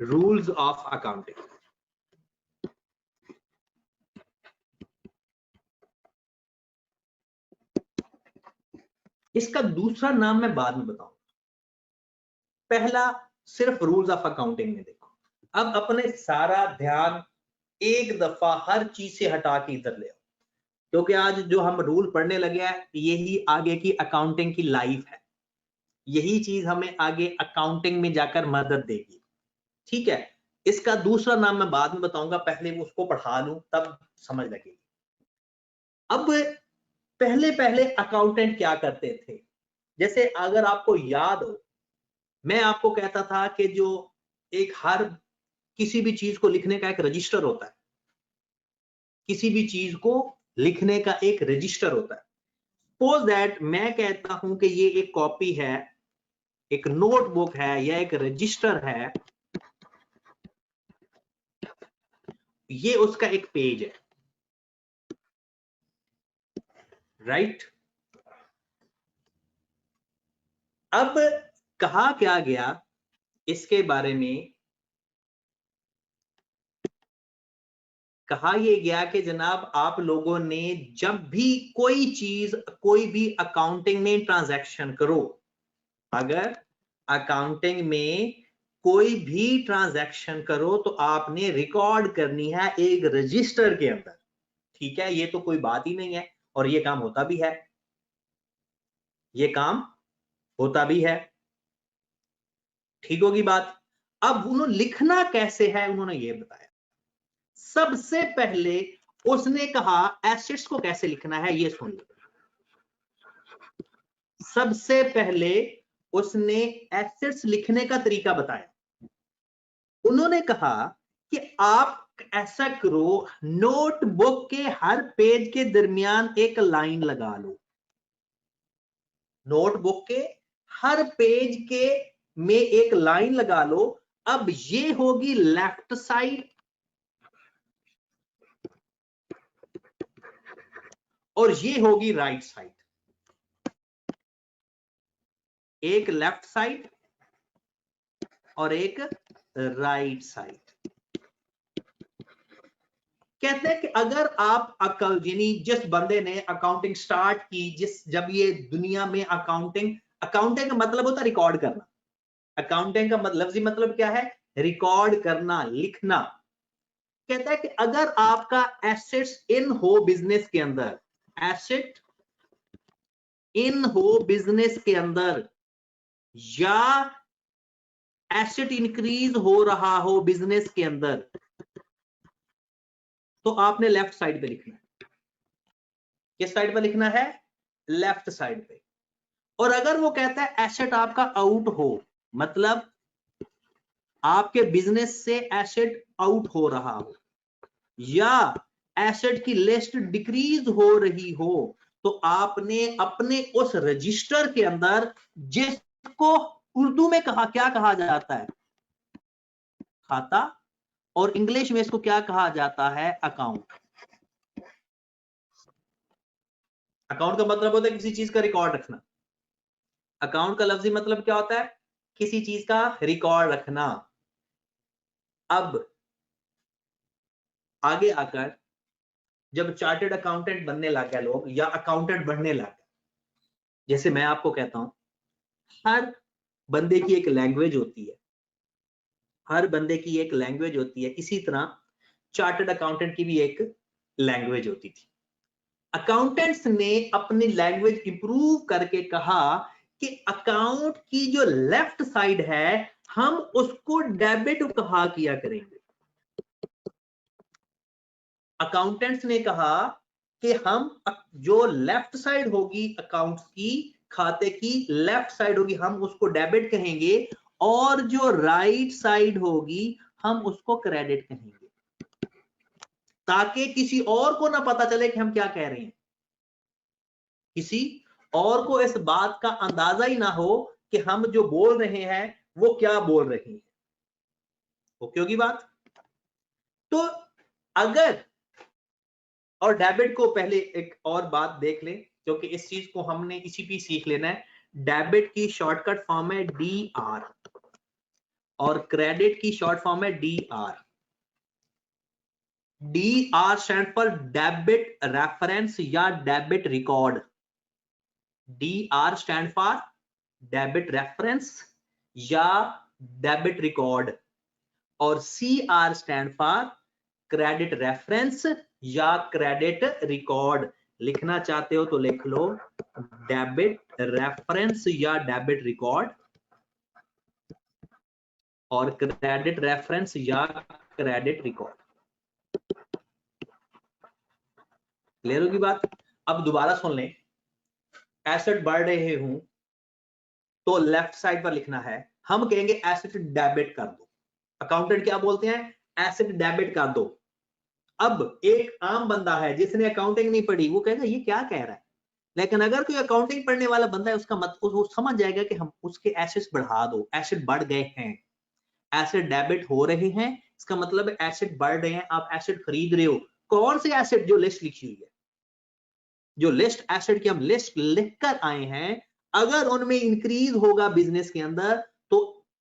Rules of accounting. इसका दूसरा नाम मैं बाद में बताऊंगा, पहला सिर्फ रूल्स ऑफ अकाउंटिंग में देखो। अब अपने सारा ध्यान एक दफा हर चीज से हटा के इधर ले आओ, क्योंकि आज जो हम रूल पढ़ने लगे हैं यही आगे की अकाउंटिंग की लाइफ है, यही चीज हमें आगे अकाउंटिंग में जाकर मदद देगी। ठीक है, इसका दूसरा नाम मैं बाद में बताऊंगा, पहले उसको पढ़ा लूं तब समझ लगेगी। अब पहले पहले अकाउंटेंट क्या करते थे, जैसे अगर आपको याद हो, मैं आपको कहता था कि जो एक हर किसी भी चीज को लिखने का एक रजिस्टर होता है, किसी भी चीज को लिखने का एक रजिस्टर होता है। सपोज दैट मैं कहता हूं कि ये एक कॉपी है, एक नोटबुक है या एक रजिस्टर है, ये उसका एक पेज है, राइट। अब कहा क्या गया इसके बारे में, कहा यह गया कि जनाब आप लोगों ने जब भी कोई चीज, कोई भी अकाउंटिंग में ट्रांजैक्शन करो, अगर अकाउंटिंग में कोई भी ट्रांजैक्शन करो तो आपने रिकॉर्ड करनी है एक रजिस्टर के अंदर। ठीक है, ये तो कोई बात ही नहीं है, और ये काम होता भी है, ये काम होता भी है, ठीक होगी बात। अब उन्होंने लिखना कैसे है उन्होंने ये बताया। सबसे पहले उसने कहा एसेट्स को कैसे लिखना है, ये सुन लो। सबसे पहले उसने एसेट्स लिखने का तरीका बताया। उन्होंने कहा कि आप ऐसा करो, नोटबुक के हर पेज के दरमियान एक लाइन लगा लो, नोटबुक के हर पेज के में एक लाइन लगा लो। अब ये होगी लेफ्ट साइड और ये होगी राइट साइड, एक लेफ्ट साइड और एक राइट साइड। कहते हैं कि अगर आप यानी जिस बंदे ने अकाउंटिंग स्टार्ट की, जब ये दुनिया में अकाउंटिंग का मतलब होता है रिकॉर्ड करना, अकाउंटिंग का मतलब क्या है, रिकॉर्ड करना, लिखना। कहता है कि अगर आपका एसेट्स इन हो बिजनेस के अंदर, एसेट इन हो बिजनेस के अंदर, या एसेट इंक्रीज हो रहा हो बिजनेस के अंदर, तो आपने लेफ्ट साइड पे लिखना है। किस साइड पे लिखना है, लेफ्ट साइड पे। और अगर वो कहता है एसेट आपका आउट हो, मतलब आपके बिजनेस से एसेट आउट हो रहा हो या एसेट की लिस्ट डिक्रीज हो रही हो, तो आपने अपने उस रजिस्टर के अंदर, जिसको उर्दू में क्या कहा जाता है, खाता, और इंग्लिश में इसको क्या कहा जाता है, अकाउंट। अकाउंट का मतलब होता है किसी चीज का रिकॉर्ड रखना, अकाउंट का लफ्जी मतलब क्या होता है, किसी चीज का रिकॉर्ड रखना। अब आगे आकर जब चार्टर्ड अकाउंटेंट बनने लग गए लोग, या अकाउंटेंट बनने लग गए, जैसे मैं आपको कहता हूं, हर बंदे की एक लैंग्वेज होती है, हर बंदे की एक लैंग्वेज होती है, इसी तरह चार्टर्ड अकाउंटेंट की भी एक लैंग्वेज होती थी। अकाउंटेंट्स ने अपनी लैंग्वेज इंप्रूव करके कहा कि अकाउंट की जो लेफ्ट साइड है हम उसको डेबिट कहा किया करेंगे। अकाउंटेंट्स ने कहा कि हम जो लेफ्ट साइड होगी अकाउंट्स की, खाते की लेफ्ट साइड होगी, हम उसको डेबिट कहेंगे, और जो राइट साइड होगी हम उसको क्रेडिट कहेंगे, ताकि किसी और को ना पता चले कि हम क्या कह रहे हैं, किसी और को इस बात का अंदाजा ही ना हो कि हम जो बोल रहे हैं वो क्या बोल रहे हैं। ओके होगी बात। तो अगर, और डेबिट को पहले एक और बात देख ले, क्योंकि इस चीज को हमने इसी पे सीख लेना है। डेबिट की शॉर्टकट फॉर्म है DR, और क्रेडिट की शॉर्ट फॉर्म है DR। DR stand for debit reference या debit record. DR stand for debit reference या डेबिट रिकॉर्ड और CR stand for credit reference या क्रेडिट रिकॉर्ड। लिखना चाहते हो तो लिख लो डेबिट रेफरेंस या डेबिट रिकॉर्ड और क्रेडिट रेफरेंस या क्रेडिट रिकॉर्ड। क्लियर होगी बात? अब दोबारा सुन लें, एसेट बढ़ रहे हूं तो लेफ्ट साइड पर लिखना है, हम कहेंगे एसेट डेबिट कर दो। अकाउंटेंट क्या बोलते हैं? एसेट डेबिट कर दो। अब एक आम बंदा है जिसने अकाउंटिंग नहीं पढ़ी, वो कहेगा ये क्या कह रहा है, लेकिन अगर कोई अकाउंटिंग पढ़ने वाला बंदा है उसका मतलब वो समझ जाएगा कि हम उसके एसेट्स बढ़ा दो, एसेट बढ़ गए हैं, एसेट डेबिट हो रहे हैं, इसका मतलब है एसेट बढ़ रहे हैं, आप एसेट खरीद रहे हो। कौन से एसेट? जो लिस्ट लिखी हुई है, जो लिस्ट एसेट की हम लिस्ट लिखकर आए हैं, अगर उनमें इंक्रीज होगा बिजनेस के अंदर तो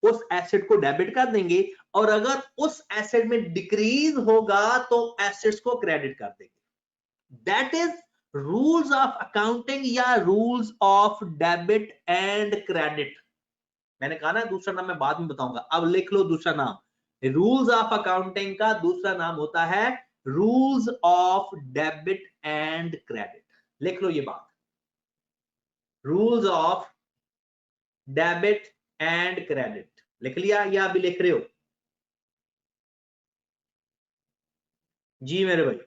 उस एसेट को डेबिट कर देंगे, और अगर उस एसेट में डिक्रीज होगा तो एसेट्स को क्रेडिट कर देंगे। That is rules of accounting या rules of debit and credit. मैंने कहा ना दूसरा नाम मैं बाद में बताऊंगा, अब लिख लो दूसरा नाम। रूल्स ऑफ अकाउंटिंग का दूसरा नाम होता है rules of debit and credit. लिख लो ये बात, rules of debit and credit. लिख लिया या अभी लिख रहे हो? जी मेरे भाई,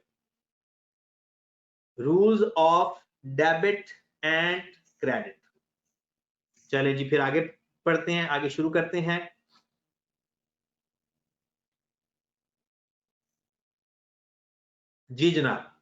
rules of debit and credit. चले जी फिर आगे पढ़ते हैं, आगे शुरू करते हैं। जी जनाब।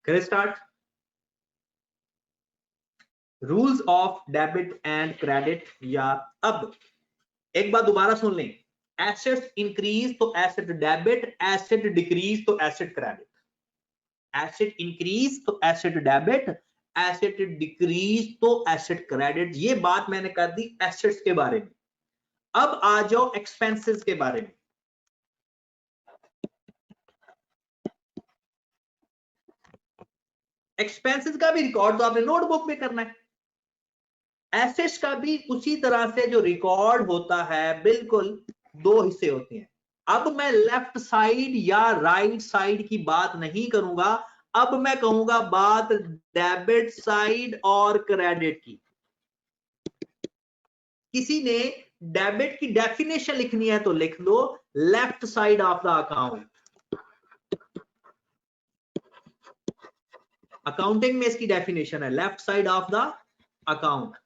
करें start. Rules of debit and credit. या अब एक बात दोबारा सुन लें, एसेट इंक्रीज तो एसेट डेबिट, एसेट डिक्रीज तो एसेट क्रेडिट। एसेट इंक्रीज तो एसेट डेबिट, एसेट डिक्रीज तो एसेट क्रेडिट। ये बात मैंने कर दी एसेट्स के बारे में। अब आ जाओ एक्सपेंसेस के बारे में। एक्सपेंसेस का भी रिकॉर्ड तो आपने नोटबुक में करना है, एसेट्स का भी उसी तरह से जो रिकॉर्ड होता है, बिल्कुल दो हिस्से होते हैं। अब मैं लेफ्ट साइड या राइट साइड की बात नहीं करूंगा, अब मैं कहूंगा बात डेबिट साइड और क्रेडिट की। किसी ने डेबिट की डेफिनेशन लिखनी है तो लिख लो left side of the account. Accounting में इसकी डेफिनेशन है left side of the account.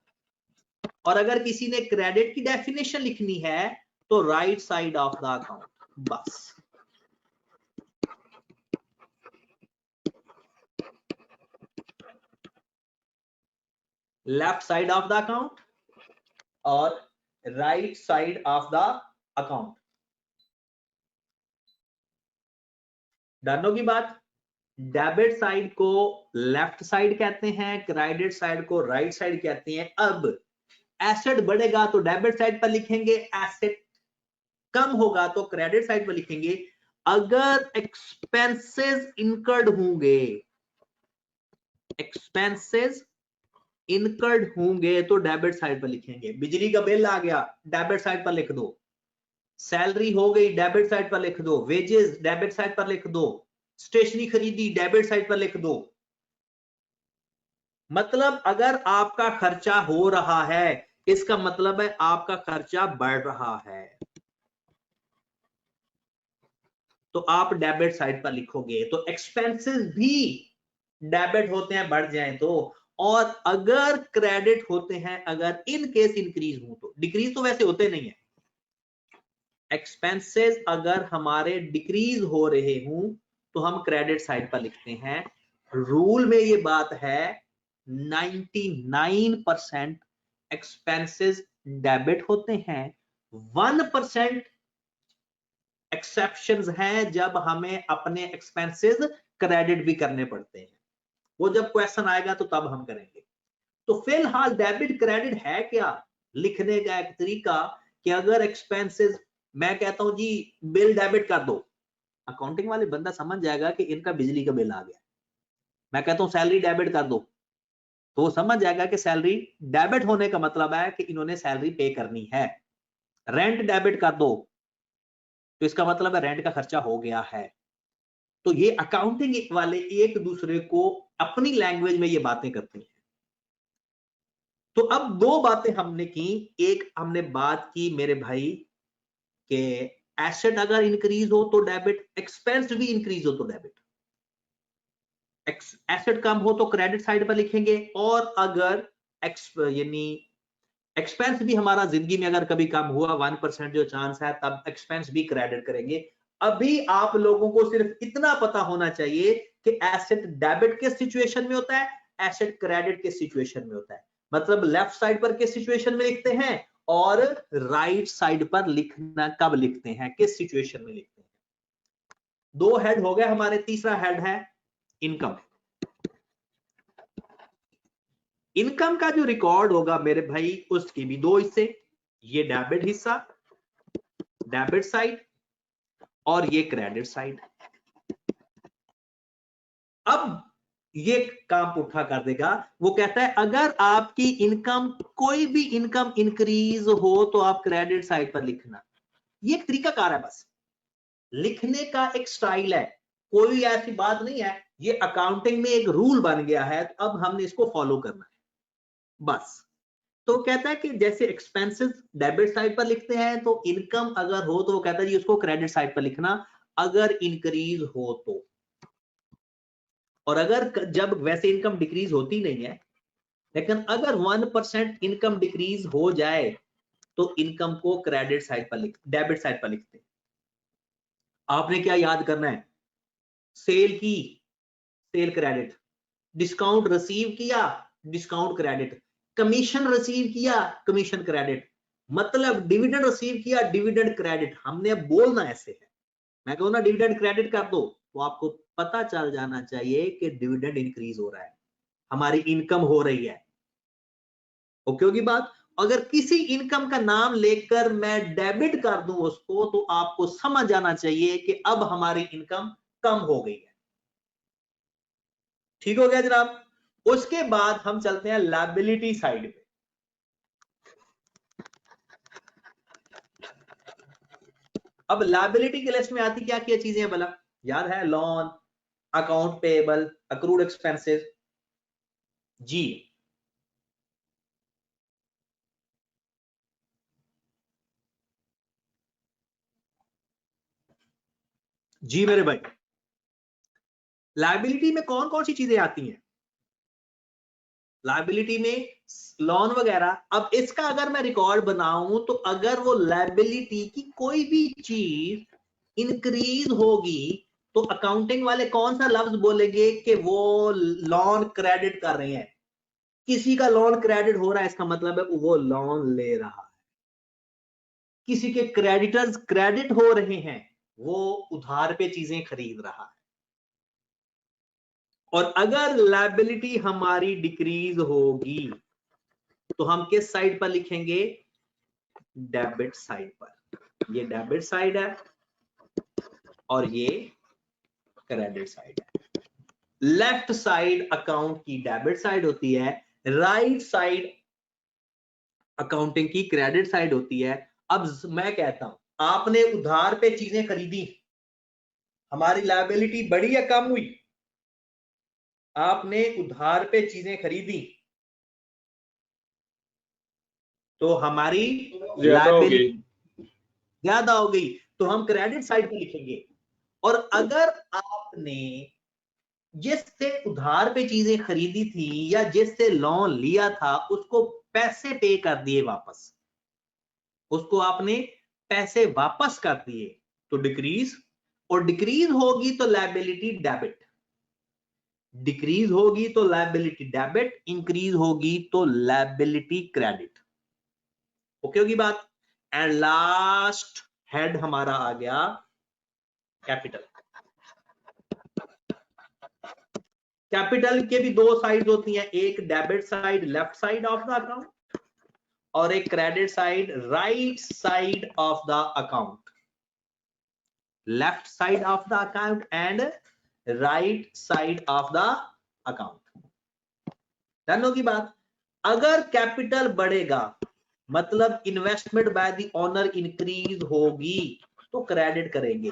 और अगर किसी ने क्रेडिट की डेफिनेशन लिखनी है तो right side of the account, बस। Left side of the account और right side of the account. Done होगी बात? डेबिट साइड को लेफ्ट साइड कहते हैं, क्रेडिट साइड को राइट साइड कहते हैं। अब एसेट बढ़ेगा तो डेबिट साइड पर लिखेंगे, एसेट कम होगा तो क्रेडिट साइड पर लिखेंगे। अगर एक्सपेंसेस इनकर्ड होंगे, एक्सपेंसेस इनकर्ड होंगे तो डेबिट साइड पर लिखेंगे। बिजली का बिल आ गया, डेबिट साइड पर लिख दो। सैलरी हो गई, डेबिट साइड पर लिख दो। वेजेस डेबिट साइड पर लिख दो। स्टेशनरी खरीदी, डेबिट साइड पर लिख दो। मतलब अगर आपका खर्चा हो रहा है, इसका मतलब है आपका खर्चा बढ़ रहा है, तो आप डेबिट साइड पर लिखोगे। तो एक्सपेंसेस भी डेबिट होते हैं बढ़ जाएं तो, और अगर क्रेडिट होते हैं अगर इन केस इंक्रीज हो तो। डिक्रीज तो वैसे होते नहीं है। एक्सपेंसेस अगर हमारे डिक्रीज हो रहे हों तो हम क्रेडिट साइड पर लिखते हैं। रूल में ये बात है 99% एक्सपेंसेस डेबिट होते हैं, 1% एक्सेप्शंस हैं जब हमें अपने एक्सपेंसेस क्रेडिट भी करने पड़ते हैं, वो जब क्वेश्चन आएगा तो तब हम करेंगे। तो फिलहाल डेबिट क्रेडिट है क्या, लिखने का एक तरीका कि अगर एक्सपेंसेस, मैं कहता हूं जी बिल डेबिट कर दो, अकाउंटिंग वाले बंदा समझ जाएगा कि इनका बिजली का बिल आ गया। मैं कहता हूं सैलरी डेबिट कर दो, तो वो समझ जाएगा कि सैलरी डेबिट होने का मतलब है कि इन्होंने सैलरी पे करनी है। रेंट डेबिट कर दो, तो इसका मतलब है रेंट का खर्चा हो गया है। तो ये अकाउंटिंग वाले एक दूसरे को अपनी लैंग्वेज में ये बातें करते हैं। तो अब दो बातें हमने की, एक हमने बात की मेरे भाई के एसेट अगर इंक्रीज हो तो डेबिट, एक्सपेंस भी इंक्रीज हो तो डेबिट। एसेट कम हो तो क्रेडिट साइड पर लिखेंगे, और अगर यानी एक्सपेंस भी हमारा जिंदगी में अगर कभी कम हुआ 1% जो चांस है, तब एक्सपेंस भी क्रेडिट करेंगे। अभी आप लोगों को सिर्फ इतना पता होना चाहिए कि एसेट डेबिट के सिचुएशन में होता है, एसेट क्रेडिट के सिचुएशन में होता है। मतलब लेफ्ट साइड पर किस सिचुएशन में लिखते हैं और राइट साइड पर लिखना कब लिखते हैं, किस सिचुएशन में लिखते हैं। दो हेड हो गए हमारे, तीसरा हेड है इनकम। इनकम का जो रिकॉर्ड होगा मेरे भाई, उसके भी दो हिस्से, ये डेबिट हिस्सा, डेबिट साइड, और ये क्रेडिट साइड। अब ये काम उठा कर देगा, वो कहता है अगर आपकी इनकम, कोई भी इनकम इंक्रीज हो तो आप क्रेडिट साइड पर लिखना। ये एक तरीका कार है, बस लिखने का एक स्टाइल है, कोई ऐसी बात नहीं है, ये अकाउंटिंग में एक रूल बन गया है, तो अब हमने इसको फॉलो करना है बस। तो कहता है कि जैसे एक्सपेंसेस डेबिट साइड पर लिखते हैं, तो इनकम अगर हो तो वो कहता है जी उसको क्रेडिट साइड पर लिखना अगर इंक्रीज हो तो। और अगर जब वैसे इनकम डिक्रीज होती नहीं है, लेकिन अगर 1% इनकम डिक्रीज हो जाए तो इनकम को क्रेडिट साइड पर डेबिट साइड पर लिखते हैं। आपने क्या याद करना है, सेल की, सेल क्रेडिट, डिस्काउंट रिसीव किया, डिस्काउंट क्रेडिट, कमीशन रिसीव किया, कमीशन क्रेडिट, मतलब डिविडेंड रिसीव किया, डिविडेंड क्रेडिट। हमने अब बोलना ऐसे है, मैं कहूँ ना डिविडेंड क्रेडिट कर दो, तो आपको पता चल जाना चाहिए कि डिविडेंड इंक्रीज हो रहा है, हमारी इनकम हो रही है। ओके होगी बात। अगर किसी इनकम का नाम लेकर मैं डेबिट कर दूं उसको, तो आपको समझ जाना चाहिए कि अब हमारी इनकम कम हो गई है। ठीक हो गया जनाब। उसके बाद हम चलते हैं लायबिलिटी साइड पे। अब लायबिलिटी की लिस्ट में आती क्या क्या चीजें हैं भला, याद है, loan, account payable, accrued expenses. जी जी मेरे भाई, लायबिलिटी में कौन कौन सी चीजें आती हैं, लायबिलिटी में लोन वगैरह। अब इसका अगर मैं रिकॉर्ड बनाऊं, तो अगर वो लायबिलिटी की कोई भी चीज इंक्रीज होगी, तो अकाउंटिंग वाले कौन सा लफ्ज बोलेंगे कि वो लोन क्रेडिट कर रहे हैं। किसी का लोन क्रेडिट हो रहा है, इसका मतलब है वो लोन ले रहा है। किसी के क्रेडिटर्स क्रेडिट हो रहे हैं, वो उधार पे चीजें खरीद रहा है। और अगर लायबिलिटी हमारी डिक्रीज होगी, तो हम किस साइड पर लिखेंगे, डेबिट साइड पर। ये डेबिट साइड है और ये क्रेडिट साइड है। लेफ्ट साइड अकाउंट की डेबिट साइड होती है, राइट साइड अकाउंटिंग की क्रेडिट साइड होती है। अब मैं कहता हूं आपने उधार पे चीजें खरीदी, हमारी लायबिलिटी बढ़ी या कम हुई, आपने उधार पे चीजें खरीदी तो हमारी लायबिलिटी ज्यादा हो गई, तो हम क्रेडिट साइड पे लिखेंगे। और अगर आपने जिससे उधार पे चीजें खरीदी थी या जिससे लोन लिया था, उसको पैसे पे कर दिए वापस, उसको आपने पैसे वापस कर दिए, तो डिक्रीज। और डिक्रीज होगी तो लायबिलिटी डेबिट, डिक्रीज होगी तो लायबिलिटी डेबिट, इंक्रीज होगी तो लायबिलिटी क्रेडिट। ओके होगी बात। एंड लास्ट हेड हमारा आ गया कैपिटल। कैपिटल के भी दो साइड होती हैं, एक debit side left side of the account और एक credit side right side of the account. Left side of the account and right side of the account. Done होगी बात। अगर कैपिटल बढ़ेगा मतलब investment by the owner increase होगी तो credit करेंगे।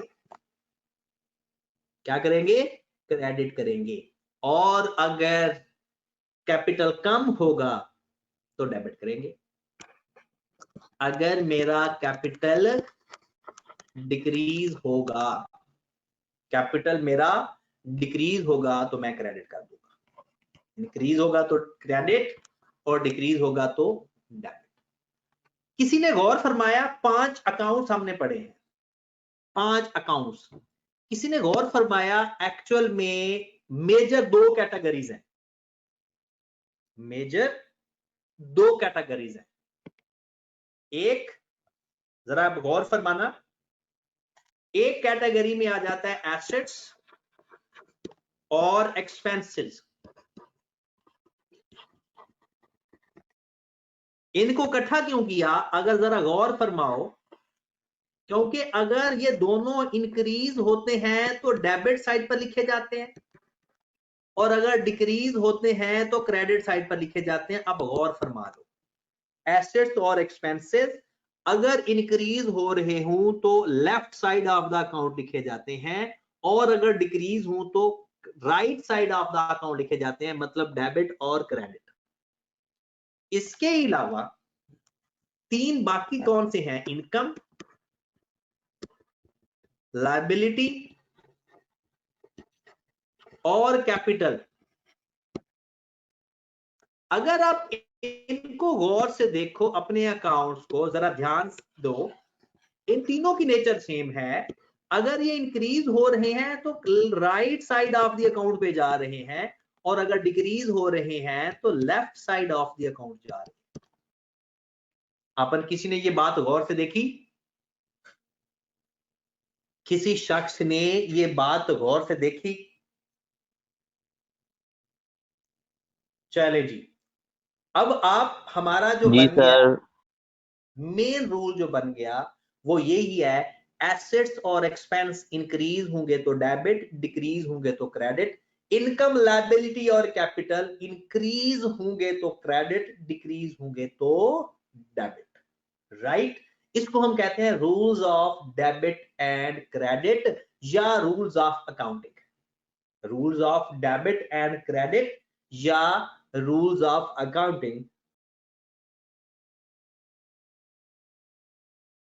क्या करेंगे? क्रेडिट करेंगे। और अगर कैपिटल कम होगा तो डेबिट करेंगे। अगर मेरा कैपिटल डिक्रीज होगा, कैपिटल मेरा डिक्रीज होगा तो मैं क्रेडिट कर दूंगा। इंक्रीज होगा तो क्रेडिट और डिक्रीज होगा तो डेबिट। किसी ने गौर फरमाया 5 अकाउंट्स हमने पढ़े हैं, 5 अकाउंट्स। किसी ने गौर फरमाया एक्चुअल में मेजर 2 कैटेगरीज हैं, मेजर 2 कैटेगरीज हैं। एक जरा आप गौर फरमाना, एक कैटेगरी में आ जाता है एसेट्स और एक्सपेंसेस। इनको इकट्ठा क्यों किया? अगर जरा गौर फरमाओ, क्योंकि अगर ये दोनों इंक्रीज होते हैं तो डेबिट साइड पर लिखे जाते हैं और अगर डिक्रीज होते हैं तो क्रेडिट साइड पर लिखे जाते हैं। अब गौर फरमा लो, एसेट्स और एक्सपेंसेस अगर इंक्रीज हो रहे हूं तो left side of the account लिखे जाते हैं और अगर डिक्रीज हूं तो right side of the account लिखे जाते हैं, मतलब डेबिट और क्रेडिट। इसके अलावा 3 बाकी कौन से हैं? इनकम, लायबिलिटी और कैपिटल। अगर आप इनको गौर से देखो, अपने अकाउंट्स को जरा ध्यान दो, इन तीनों की नेचर सेम है। अगर ये इंक्रीज हो रहे हैं तो right side of the account पे जा रहे हैं और अगर डिक्रीज हो रहे हैं तो left side of the account जा रहे हैं। अपन किसी ने ये बात गौर से देखी? किसी शख्स ने ये बात गौर से देखी? चले जी, अब आप हमारा जो बन गया मेन रूल जो बन गया वो यही है, एसेट्स और एक्सपेंस इंक्रीज होंगे तो डेबिट, डिक्रीज होंगे तो क्रेडिट। इनकम, लायबिलिटी और कैपिटल इंक्रीज होंगे तो क्रेडिट, डिक्रीज होंगे तो डेबिट। राइट? इसको हम कहते हैं rules of debit and credit या rules of accounting. Rules of debit and credit या रूल्स ऑफ अकाउंटिंग